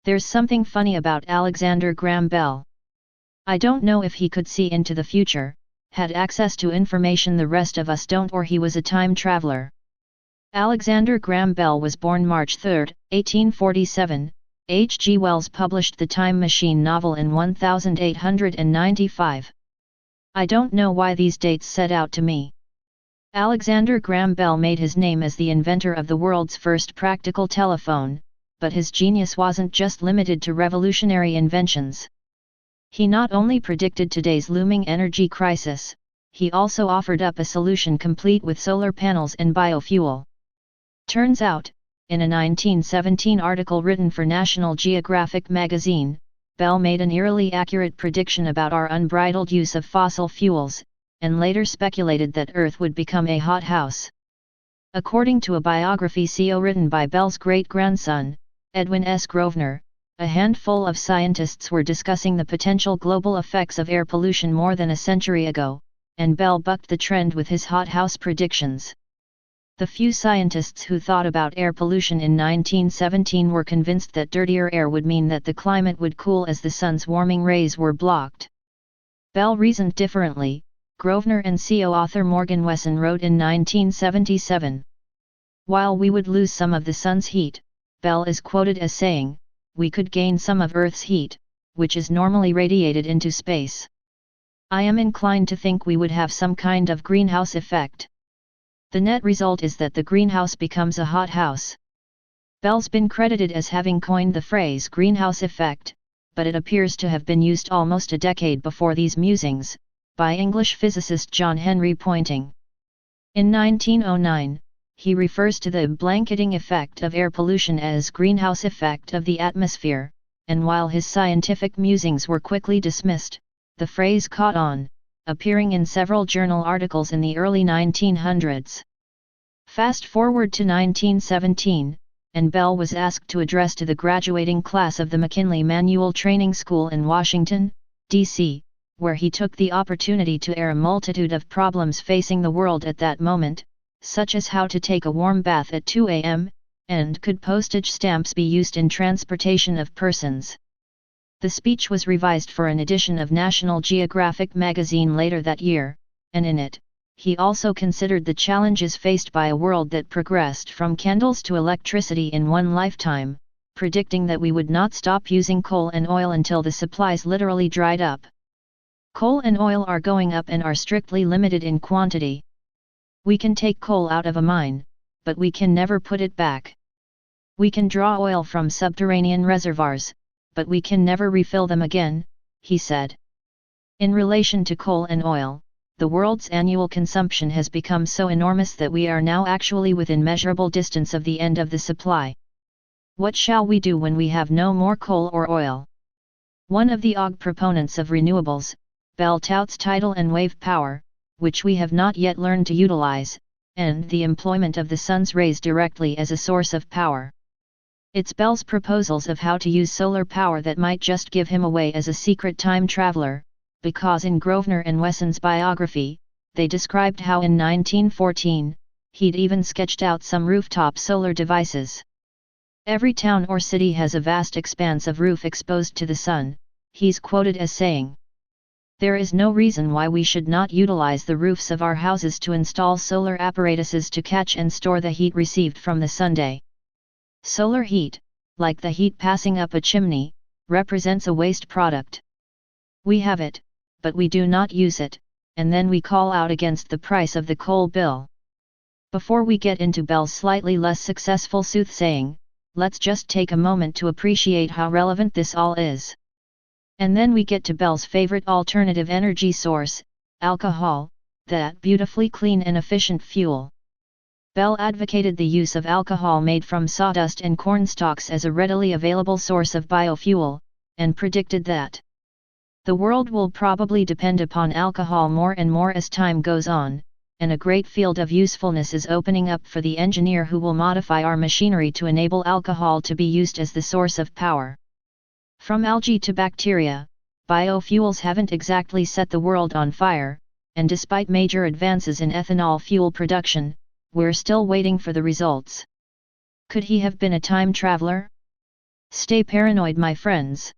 There's something funny about Alexander Graham Bell. I don't know if he could see into the future, had access to information the rest of us don't, or he was a time traveler. Alexander Graham Bell was born March 3, 1847. H. G. Wells published the Time Machine novel in 1895. I don't know why these dates set out to me. Alexander Graham Bell made his name as the inventor of the world's first practical telephone, but his genius wasn't just limited to revolutionary inventions. He not only predicted today's looming energy crisis, he also offered up a solution complete with solar panels and biofuel. Turns out, in a 1917 article written for National Geographic magazine, Bell made an eerily accurate prediction about our unbridled use of fossil fuels, and later speculated that Earth would become a hothouse. According to a biography written by Bell's great-grandson, Edwin S. Grosvenor, a handful of scientists were discussing the potential global effects of air pollution more than a century ago, and Bell bucked the trend with his hothouse predictions. The few scientists who thought about air pollution in 1917 were convinced that dirtier air would mean that the climate would cool as the sun's warming rays were blocked. Bell reasoned differently, Grosvenor and author Morgan Wesson wrote in 1977. While we would lose some of the sun's heat, Bell is quoted as saying, we could gain some of Earth's heat, which is normally radiated into space. I am inclined to think we would have some kind of greenhouse effect. The net result is that the greenhouse becomes a hothouse. Bell's been credited as having coined the phrase greenhouse effect, but it appears to have been used almost a decade before these musings, by English physicist John Henry Poynting. In 1909, he refers to the blanketing effect of air pollution as greenhouse effect of the atmosphere, and while his scientific musings were quickly dismissed, the phrase caught on, appearing in several journal articles in the early 1900s. Fast forward to 1917, and Bell was asked to address to the graduating class of the McKinley Manual Training School in Washington, D.C., where he took the opportunity to air a multitude of problems facing the world at that moment, such as how to take a warm bath at 2 a.m., and could postage stamps be used in transportation of persons. The speech was revised for an edition of National Geographic magazine later that year, and in it, he also considered the challenges faced by a world that progressed from candles to electricity in one lifetime, predicting that we would not stop using coal and oil until the supplies literally dried up. Coal and oil are going up and are strictly limited in quantity. We can take coal out of a mine, but we can never put it back. We can draw oil from subterranean reservoirs, but we can never refill them again, he said. In relation to coal and oil, the world's annual consumption has become so enormous that we are now actually within measurable distance of the end of the supply. What shall we do when we have no more coal or oil? One of the proponents of renewables, Bell touts tidal and wave power, which we have not yet learned to utilize, and the employment of the sun's rays directly as a source of power. It's Bell's proposals of how to use solar power that might just give him away as a secret time traveler, because in Grosvenor and Wesson's biography, they described how in 1914, he'd even sketched out some rooftop solar devices. Every town or city has a vast expanse of roof exposed to the sun, he's quoted as saying. There is no reason why we should not utilize the roofs of our houses to install solar apparatuses to catch and store the heat received from the sun. Solar heat, like the heat passing up a chimney, represents a waste product. We have it, but we do not use it, and then we call out against the price of the coal bill. Before we get into Bell's slightly less successful soothsaying, let's just take a moment to appreciate how relevant this all is. And then we get to Bell's favorite alternative energy source, alcohol, that beautifully clean and efficient fuel. Bell advocated the use of alcohol made from sawdust and corn stalks as a readily available source of biofuel, and predicted that the world will probably depend upon alcohol more and more as time goes on, and a great field of usefulness is opening up for the engineer who will modify our machinery to enable alcohol to be used as the source of power. From algae to bacteria, biofuels haven't exactly set the world on fire, and despite major advances in ethanol fuel production, we're still waiting for the results. Could he have been a time traveler? Stay paranoid, my friends.